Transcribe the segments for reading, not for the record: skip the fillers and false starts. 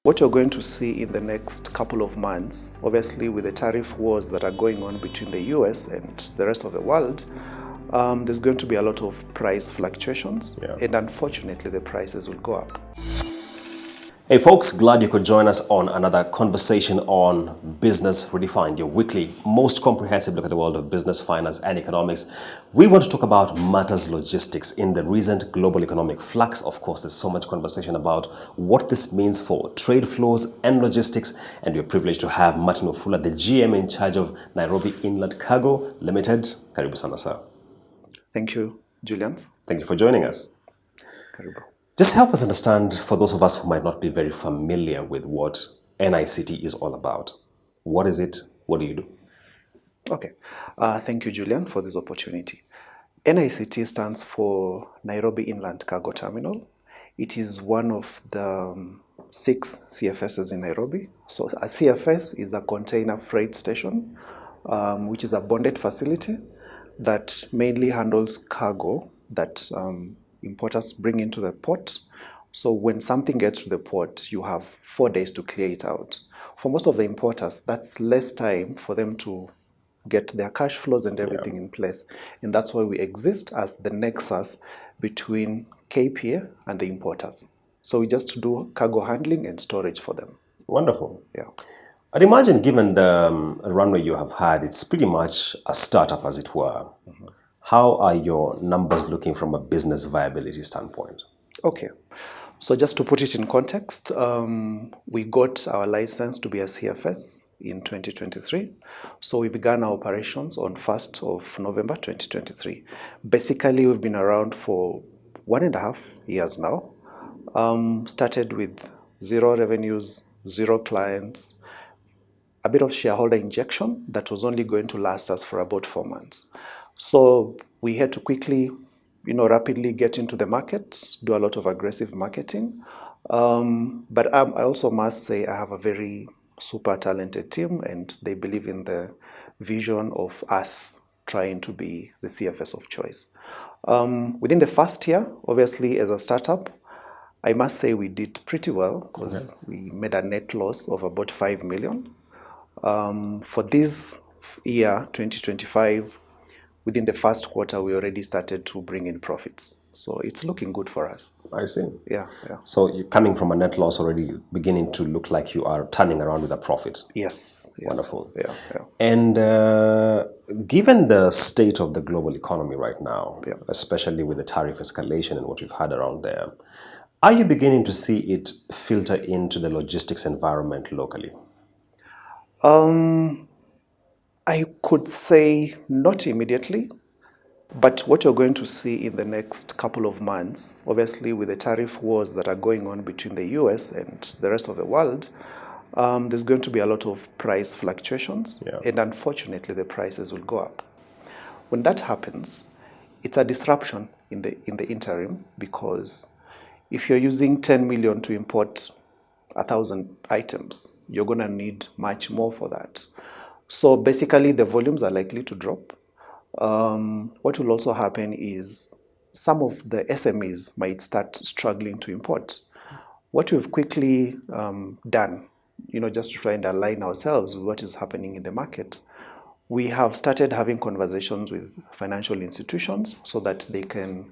What you're going to see in the next couple of months, obviously with the tariff wars that are going on between the US and the rest of the world, there's going to be a lot of price fluctuations, and unfortunately the prices will go up. Hey folks, glad you could join us on another conversation on Business Redefined, your weekly, most comprehensive look at the world of business, finance and economics. We want to talk about matters logistics in the recent global economic flux. Of course, there's so much conversation about what this means for trade flows and logistics, and we're privileged to have Martin Ofula, the GM in charge of Nairobi Inland Cargo Limited. Karibu sana sir. Thank you, Julian. Thank you for joining us. Karibu. Just help us understand, for those of us who might not be very familiar with what NICT is all about. What is it? What do you do? Okay. Thank you, Julian, for this opportunity. NICT stands for Nairobi Inland Cargo Terminal. It is one of the 6 CFSs in Nairobi. So a CFS is a container freight station, which is a bonded facility that mainly handles cargo that importers bring into the port. So when something gets to the port, you have 4 days to clear it out. For most of the importers, that's less time for them to get their cash flows and everything in place. And that's why we exist as the nexus between KPA and the importers. So we just do cargo handling and storage for them. Wonderful. Yeah. I'd imagine, given the runway you have had, it's pretty much a startup, as it were. Mm-hmm. How are your numbers looking from a business viability standpoint? Okay. So just to put it in context, we got our license to be a CFS in 2023. So we began our operations on 1st of November 2023. Basically, we've been around for 1.5 years now. Started with 0 revenues, 0 clients, a bit of shareholder injection that was only going to last us for about 4 months. So we had to quickly, rapidly get into the market, do a lot of aggressive marketing. But I also must say I have a very super talented team, and they believe in the vision of us trying to be the CFS of choice. Within the first year, obviously as a startup, I must say we did pretty well because we made a net loss of about 5 million. For this year, 2025, within the first quarter, we already started to bring in profits. So it's looking good for us. I see. Yeah. So you're coming from a net loss already beginning to look like you are turning around with a profit. Yes. Wonderful. Yeah. And given the state of the global economy right now, especially with the tariff escalation and what we've had around there, are you beginning to see it filter into the logistics environment locally? I could say not immediately, but what you're going to see in the next couple of months, obviously with the tariff wars that are going on between the US and the rest of the world, there's going to be a lot of price fluctuations, and unfortunately the prices will go up. When that happens, it's a disruption in the interim, because if you're using 10 million to import 1,000 items, you're going to need much more for that. So basically the volumes are likely to drop. What will also happen is some of the SMEs might start struggling to import. What we've quickly done, just to try and align ourselves with what is happening in the market, we have started having conversations with financial institutions so that they can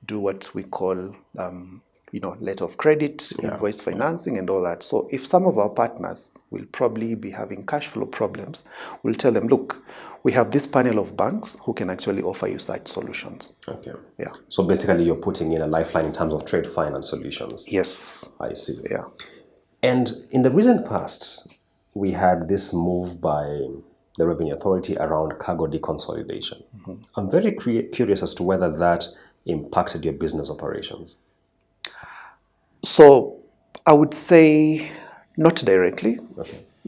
do what we call letter of credit, invoice financing and all that. So if some of our partners will probably be having cash flow problems, we'll tell them, look, we have this panel of banks who can actually offer you such solutions. Okay. Yeah. So basically you're putting in a lifeline in terms of trade finance solutions. Yes. I see. Yeah. And in the recent past, we had this move by the Revenue Authority around cargo deconsolidation. Mm-hmm. I'm very curious as to whether that impacted your business operations. So I would say not directly,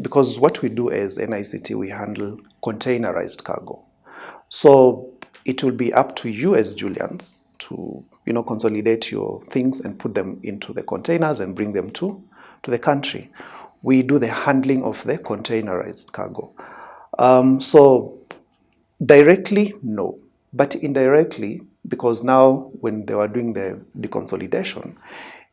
because what we do as NICT, we handle containerized cargo. So it will be up to you as Julians to consolidate your things and put them into the containers and bring them to the country. We do the handling of the containerized cargo. So directly, no, but indirectly, because now when they were doing the deconsolidation,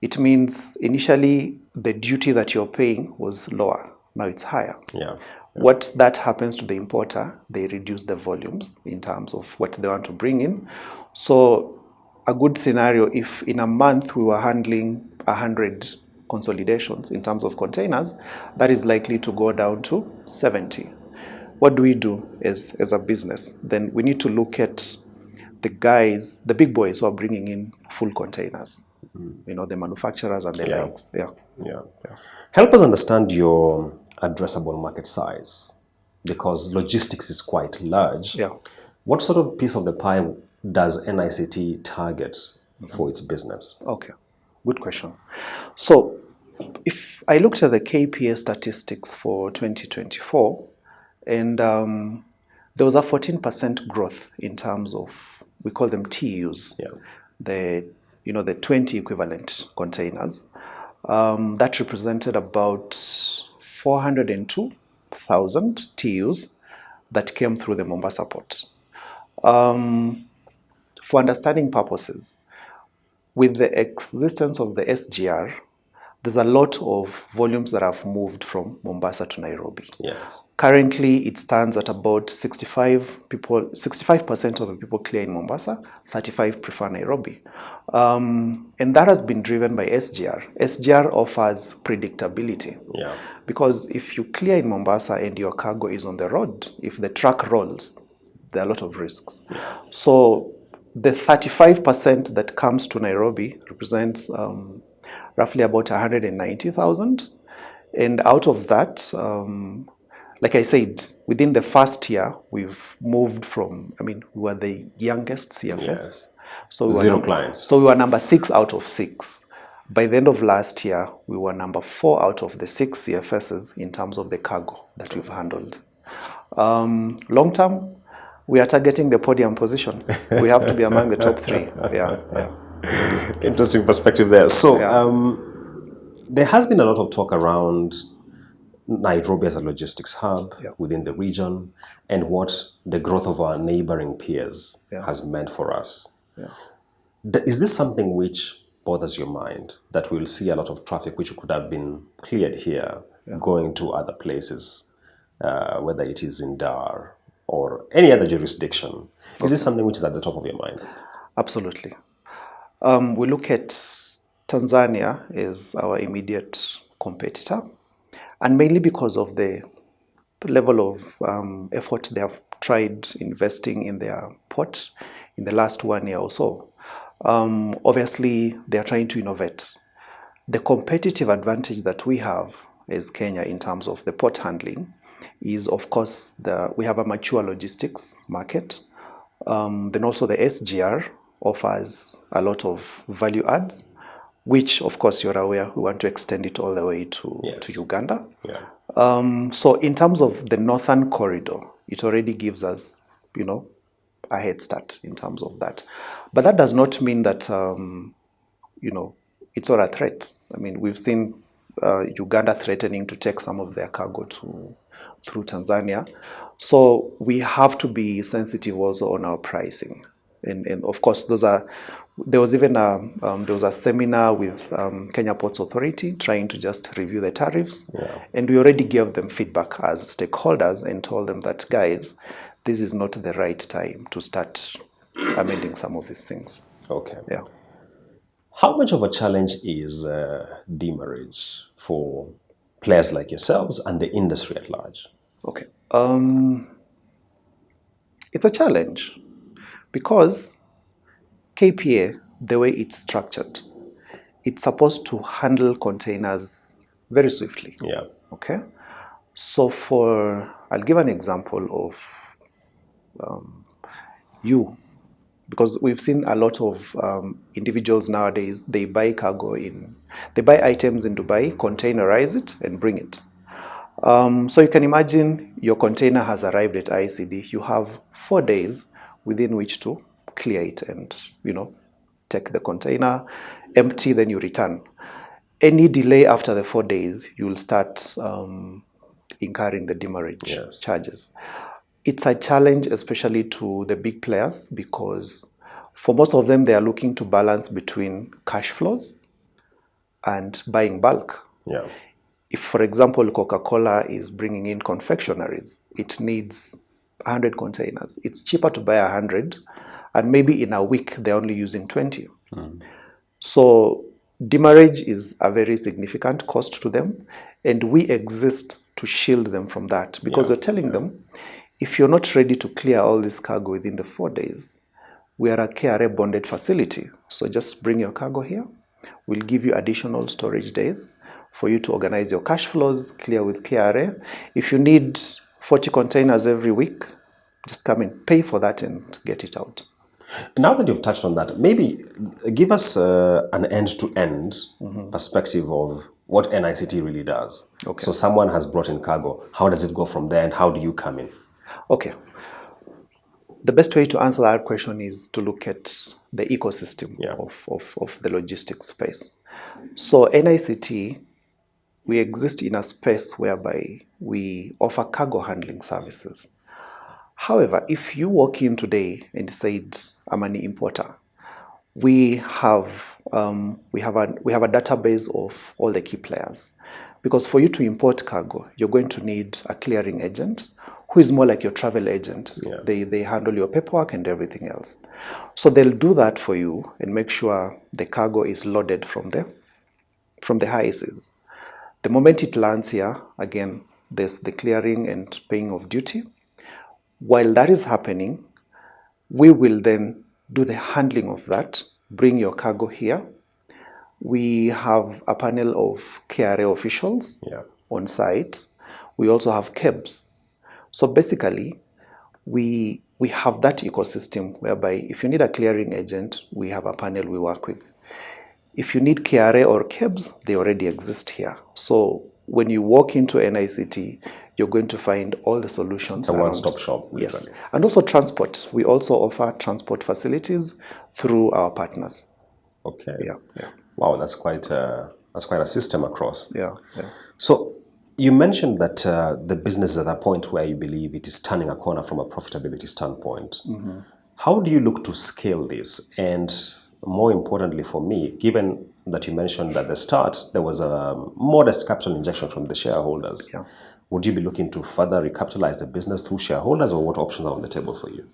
It means initially the duty that you're paying was lower. Now it's higher. Yeah. What that happens to the importer, they reduce the volumes in terms of what they want to bring in. So a good scenario, if in a month we were handling 100 consolidations in terms of containers, that is likely to go down to 70. What do we do as a business? Then we need to look at the guys, the big boys who are bringing in full containers, the manufacturers and the likes. Yeah. Yeah. Help us understand your addressable market size, because logistics is quite large. Yeah. What sort of piece of the pie does NICT target for its business? Okay. Good question. So if I looked at the KPA statistics for 2024, and there was a 14% growth in terms of, we call them TUs, the 20 equivalent containers. That represented about 402,000 TUs that came through the Mombasa port. For understanding purposes, with the existence of the SGR, there's a lot of volumes that have moved from Mombasa to Nairobi. Yes. Currently, it stands at about 65% of the people clear in Mombasa, 35 prefer Nairobi. And that has been driven by SGR. SGR offers predictability. Yeah. Because if you clear in Mombasa and your cargo is on the road, if the truck rolls, there are a lot of risks. So the 35% that comes to Nairobi represents roughly about 190,000. And out of that, like I said, within the first year, we've moved from, we were the youngest CFS. Yes. So we were Zero clients. So we were number 6 out of 6. By the end of last year, we were number 4 out of the 6 CFSs in terms of the cargo that we've handled. Long term, we are targeting the podium position. We have to be among the top 3. Yeah. Interesting perspective there. So there has been a lot of talk around Nairobi as a logistics hub within the region, and what the growth of our neighboring peers has meant for us. Is this something which bothers your mind, that we'll see a lot of traffic which could have been cleared here going to other places, whether it is in Dar or any other jurisdiction? Is this something which is at the top of your mind? Absolutely. We look at Tanzania as our immediate competitor, and mainly because of the level of effort they have tried investing in their port in the last 1 year or so. Obviously, they are trying to innovate. The competitive advantage that we have as Kenya in terms of the port handling is, of course, we have a mature logistics market. Then also the SGR offers a lot of value adds, which, of course, you're aware, we want to extend it all the way to Uganda. So in terms of the northern corridor, it already gives us, a head start in terms of that. But that does not mean that, it's not a threat. We've seen Uganda threatening to take some of their cargo through Tanzania. So we have to be sensitive also on our pricing. And of course, there was even a seminar with Kenya Ports Authority trying to just review the tariffs. And we already gave them feedback as stakeholders and told them that, guys, this is not the right time to start amending some of these things. Okay. Yeah. How much of a challenge is demurrage for players like yourselves and the industry at large? Okay. It's a challenge because KPA, the way it's structured, it's supposed to handle containers very swiftly. Okay. So I'll give an example of because we've seen a lot of individuals nowadays, they buy items in Dubai, containerize it, and bring it. So you can imagine your container has arrived at ICD. You have 4 days within which to clear it and, take the container, empty, then you return. Any delay after the 4 days, you'll start incurring the demurrage charges. It's a challenge, especially to the big players, because for most of them, they are looking to balance between cash flows and buying bulk. Yeah. If, for example, Coca-Cola is bringing in confectionaries, it needs 100 containers. It's cheaper to buy 100, and maybe in a week they're only using 20. So demurrage is a very significant cost to them, and we exist to shield them from that, because we're telling them, if you're not ready to clear all this cargo within the 4 days, we are a KRA bonded facility. So just bring your cargo here. We'll give you additional storage days for you to organize your cash flows, clear with KRA. If you need 40 containers every week, just come in, pay for that and get it out. Now that you've touched on that, maybe give us an end-to-end perspective of what NICT really does. Okay. So someone has brought in cargo. How does it go from there, and how do you come in? Okay. The best way to answer that question is to look at the ecosystem of the logistics space. So NICT, we exist in a space whereby we offer cargo handling services. However, if you walk in today and said, I'm an importer, we have a database of all the key players. Because for you to import cargo, you're going to need a clearing agent who is more like your travel agent. Yeah. They handle your paperwork and everything else. So they'll do that for you and make sure the cargo is loaded from the high seas. The moment it lands here, again, there's the clearing and paying of duty. While that is happening, we will then do the handling of that, bring your cargo here. We have a panel of KRA officials on site. We also have cabs. So basically, we have that ecosystem whereby if you need a clearing agent, we have a panel we work with. If you need KRA or cabs, they already exist here. So when you walk into NICT, you're going to find all the solutions. It's a one-stop shop. Yes. Literally. And also transport. We also offer transport facilities through our partners. Okay. Yeah. Wow, that's quite a system across. Yeah. So you mentioned that the business is at a point where you believe it is turning a corner from a profitability standpoint. How do you look to scale this? And more importantly for me, given that you mentioned at the start there was a modest capital injection from the shareholders, would you be looking to further recapitalize the business through shareholders, or what options are on the table for you?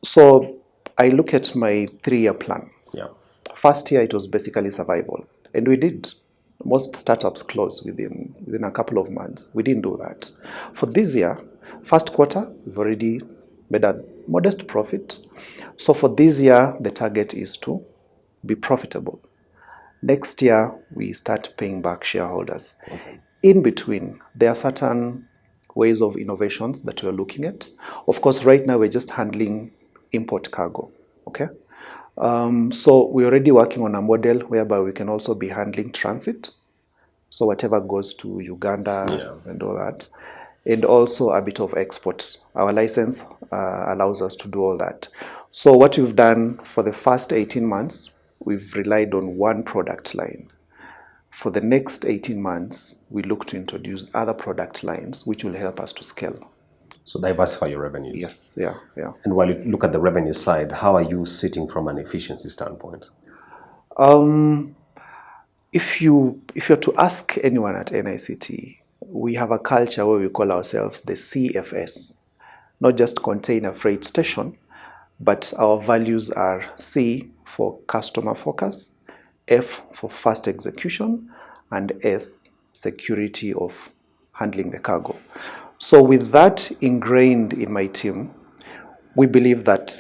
So I look at my 3-year plan. Yeah. First year, it was basically survival. And we did. Most startups close within a couple of months. We didn't do that. For this year, first quarter, we've already made a modest profit. So for this year, the target is to be profitable. Next year, we start paying back shareholders. Okay. In between, there are certain ways of innovations that we're looking at. Of course, right now, we're just handling import cargo. Okay. So we're already working on a model whereby we can also be handling transit. So whatever goes to Uganda and all that. And also a bit of export. Our license allows us to do all that. So what we've done for the first 18 months, we've relied on one product line. For the next 18 months, we look to introduce other product lines which will help us to scale. So diversify your revenues. Yes, yeah. And while you look at the revenue side, how are you sitting from an efficiency standpoint? If you're to ask anyone at NICT, we have a culture where we call ourselves the CFS, not just container freight station, but our values are C for customer focus, F for fast execution, and S, security of handling the cargo. So with that ingrained in my team, we believe that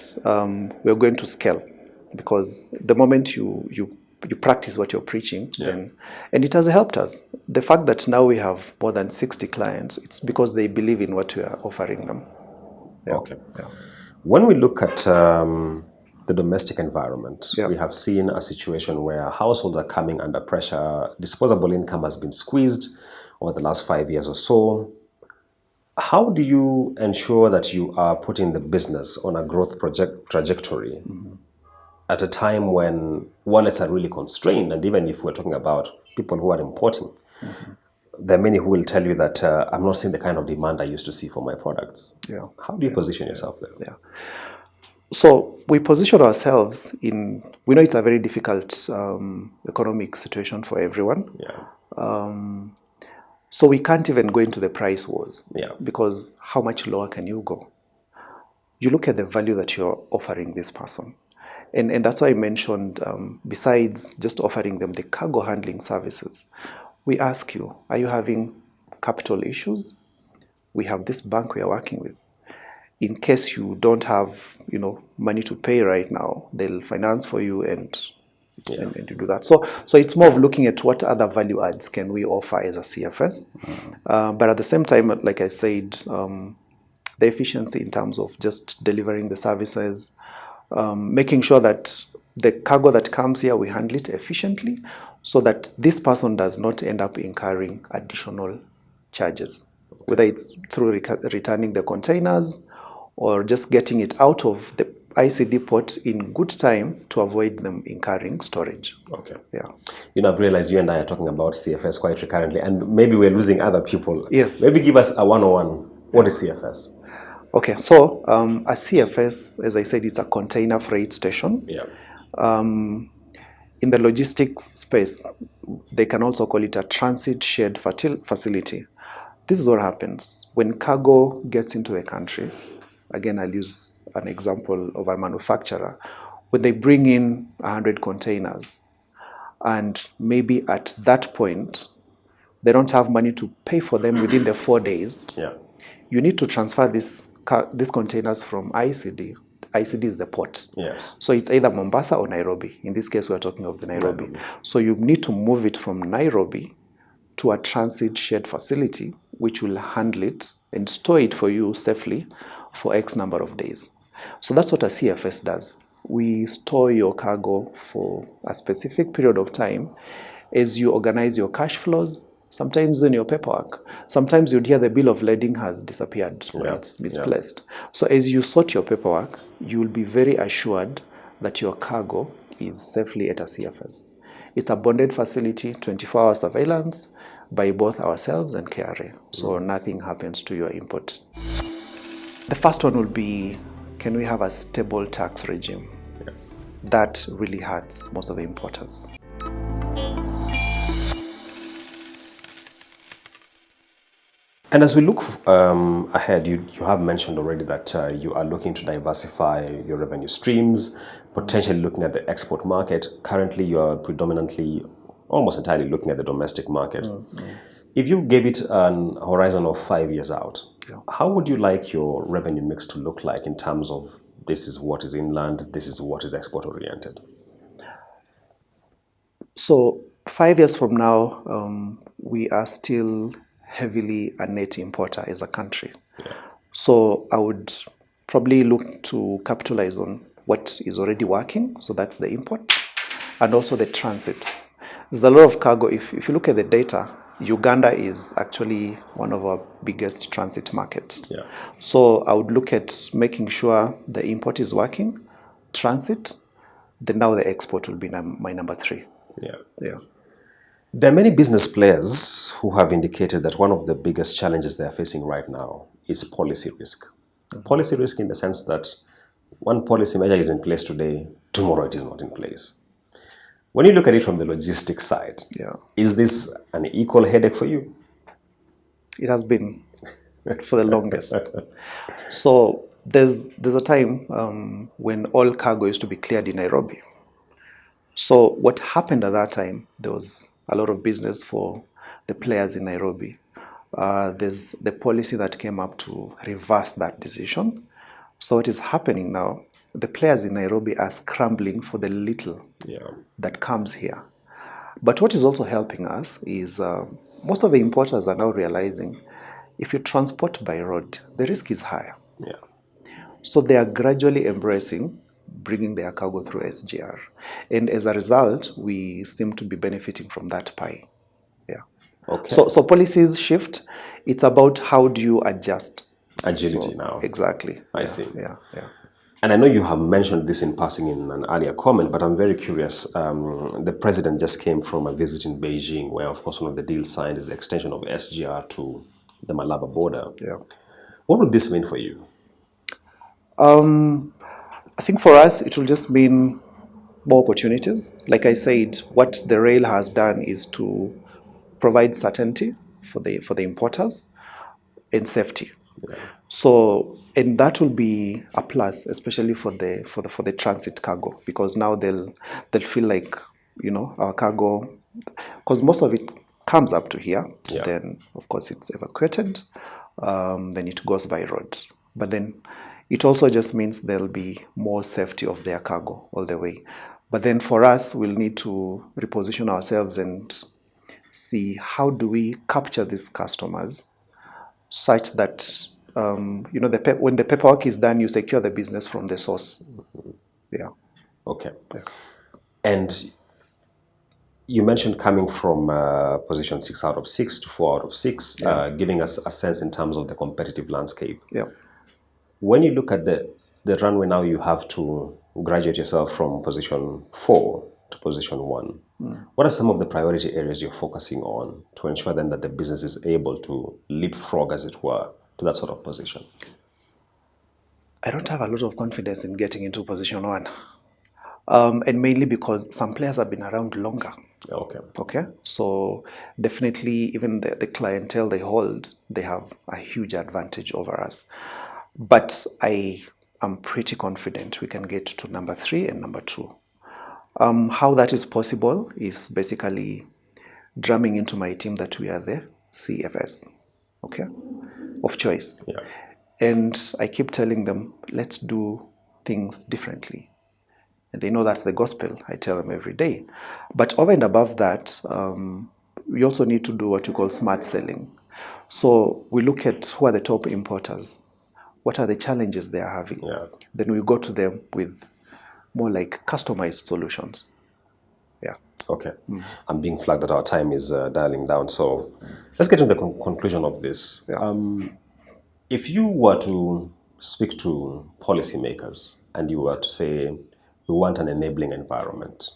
we're going to scale, because the moment you practice what you're preaching, then, and it has helped us. The fact that now we have more than 60 clients, it's because they believe in what we are offering them. Yeah. Okay. Yeah. When we look at the domestic environment, we have seen a situation where households are coming under pressure. Disposable income has been squeezed over the last 5 years or so. How do you ensure that you are putting the business on a growth trajectory at a time when wallets are really constrained? And even if we're talking about people who are importing, there are many who will tell you that I'm not seeing the kind of demand I used to see for my products. Yeah. How do you position yourself there? Yeah. So we position ourselves in, we know it's a very difficult economic situation for everyone. Yeah. So we can't even go into the price wars. Yeah. Because how much lower can you go? You look at the value that you're offering this person. And that's why I mentioned, besides just offering them the cargo handling services, we ask you, are you having capital issues? We have this bank we are working with. In case you don't have, money to pay right now, they'll finance for you and you do that. So it's more of looking at what other value adds can we offer as a CFS. But at the same time, like I said, the efficiency in terms of just delivering the services, making sure that the cargo that comes here, we handle it efficiently so that this person does not end up incurring additional charges, whether it's through returning the containers or just getting it out of the ICD port in good time to avoid them incurring storage. Okay. Yeah. I've realized you and I are talking about CFS quite recurrently, and maybe we're losing other people. Yes. Maybe give us a 101. What is CFS? Okay, so a CFS, as I said, it's a container freight station. Yeah. In the logistics space, they can also call it a transit shared facility. This is what happens when cargo gets into the country. Again, I'll use an example of a manufacturer. When they bring in 100 containers, and maybe at that point, they don't have money to pay for them within the 4 days. Yeah. You need to transfer these containers from ICD. ICD is the port. Yes. So it's either Mombasa or Nairobi. In this case, we're talking of the Nairobi. So you need to move it from Nairobi to a transit shared facility, which will handle it and store it for you safely for X number of days. So that's what a CFS does. We store your cargo for a specific period of time as you organize your cash flows, sometimes in your paperwork. Sometimes you'd hear the bill of lading has disappeared when it's misplaced. So as you sort your paperwork, you will be very assured that your cargo is safely at a CFS. It's a bonded facility, 24-hour surveillance by both ourselves and KRA. So nothing happens to your import. The first one will be, can we have a stable tax regime? Yeah. That really hurts most of the importers. And as we look ahead, you have mentioned already that you are looking to diversify your revenue streams, potentially looking at the export market. Currently, you are predominantly, almost entirely looking at the domestic market. If you gave it an horizon of 5 years out, how would you like your revenue mix to look like in terms of this is what is inland, this is what is export oriented? So 5 years from now, we are still heavily a net importer as a country. Yeah. So I would probably look to capitalize on what is already working. So that's the import and also the transit. There's a lot of cargo. If you look at the data, Uganda is actually one of our biggest transit markets. Yeah. So I would look at making sure the import is working, transit, then now the export will be my number 3. Yeah. Yeah. There are many business players who have indicated that one of the biggest challenges they are facing right now is policy risk. Policy risk in the sense that one policy measure is in place today, tomorrow it is not in place. When you look at it from the logistics side, is this an equal headache for you? It has been for the longest. So there's a time when all cargo used to be cleared in Nairobi. So what happened at that time, there was a lot of business for the players in Nairobi. There's the policy that came up to reverse that decision. So what is happening now, the players in Nairobi are scrambling for the little that comes here. But what is also helping us is most of the importers are now realizing if you transport by road, the risk is higher. Yeah. So they are gradually embracing bringing their cargo through SGR. And as a result, we seem to be benefiting from that pie. Yeah. Okay. So policies shift. It's about how do you adjust. Agility now. Exactly. I see. Yeah. And I know you have mentioned this in passing in an earlier comment, but I'm very curious. The president just came from a visit in Beijing where, of course, one of the deals signed is the extension of SGR to the Malaba border. Yeah. What would this mean for you? I think for us, it will just mean more opportunities. Like I said, what the rail has done is to provide certainty for the importers and safety. So, and that will be a plus, especially for the transit cargo, because now they'll feel like, our cargo, because most of it comes up to here. Yeah. Then of course it's evacuated, then it goes by road. But then it also just means there'll be more safety of their cargo all the way. But then for us, we'll need to reposition ourselves and see how do we capture these customers such that when the paperwork is done, you secure the business from the source. Yeah. Okay. And you mentioned coming from position 6 out of 6 to 4 out of 6, giving us a sense in terms of the competitive landscape. Yeah. When you look at the runway now, you have to graduate yourself from position 4 to position 1. What are some of the priority areas you're focusing on to ensure then that the business is able to leapfrog, as it were, to that sort of position? I don't have a lot of confidence in getting into position 1. And mainly because some players have been around longer. Okay. So definitely even the clientele they hold, they have a huge advantage over us. But I am pretty confident we can get to number 3 and number 2. How that is possible is basically drumming into my team that we are the CFS, okay, of choice. Yeah. And I keep telling them, let's do things differently. And they know that's the gospel. I tell them every day. But over and above that, we also need to do what you call smart selling. So we look at who are the top importers. What are the challenges they are having? Yeah. Then we go to them with more like customized solutions. Yeah. Okay. I'm being flagged that our time is dialing down. So let's get to the conclusion of this. Yeah. If you were to speak to policymakers and you were to say, we want an enabling environment,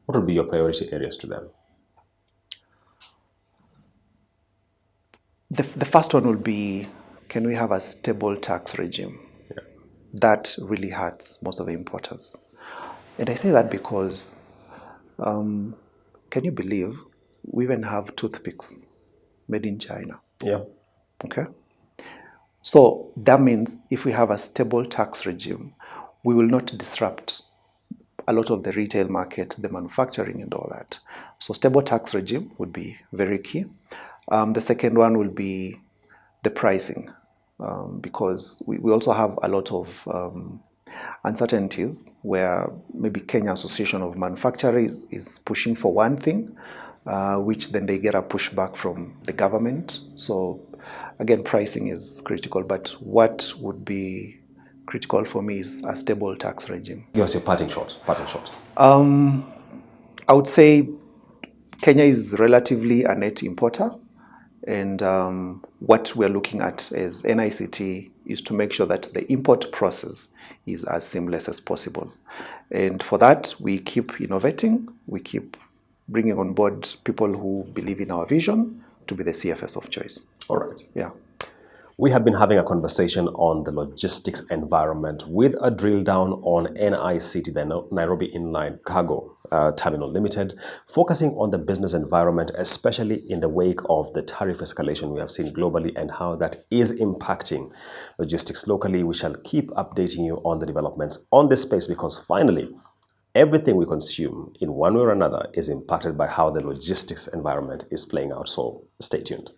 what would be your priority areas to them? The first one will be, can we have a stable tax regime? Yeah. That really hurts most of the importers. And I say that because, can you believe we even have toothpicks made in China? Yeah. Okay. So that means if we have a stable tax regime, we will not disrupt a lot of the retail market, the manufacturing and all that. So stable tax regime would be very key. The second one will be the pricing, because we also have a lot of uncertainties where maybe Kenya Association of Manufacturers is pushing for one thing, which then they get a pushback from the government. So again, pricing is critical, but what would be critical for me is a stable tax regime. Give us your parting shot. I would say Kenya is relatively a net importer, and what we're looking at as NICT is to make sure that the import process is as seamless as possible. And for that, we keep innovating, we keep bringing on board people who believe in our vision to be the CFS of choice. All right. Yeah. We have been having a conversation on the logistics environment with a drill down on NICT, the Nairobi Inland Cargo Terminal Limited, focusing on the business environment, especially in the wake of the tariff escalation we have seen globally and how that is impacting logistics locally. We shall keep updating you on the developments on this space because finally, everything we consume in one way or another is impacted by how the logistics environment is playing out. So stay tuned.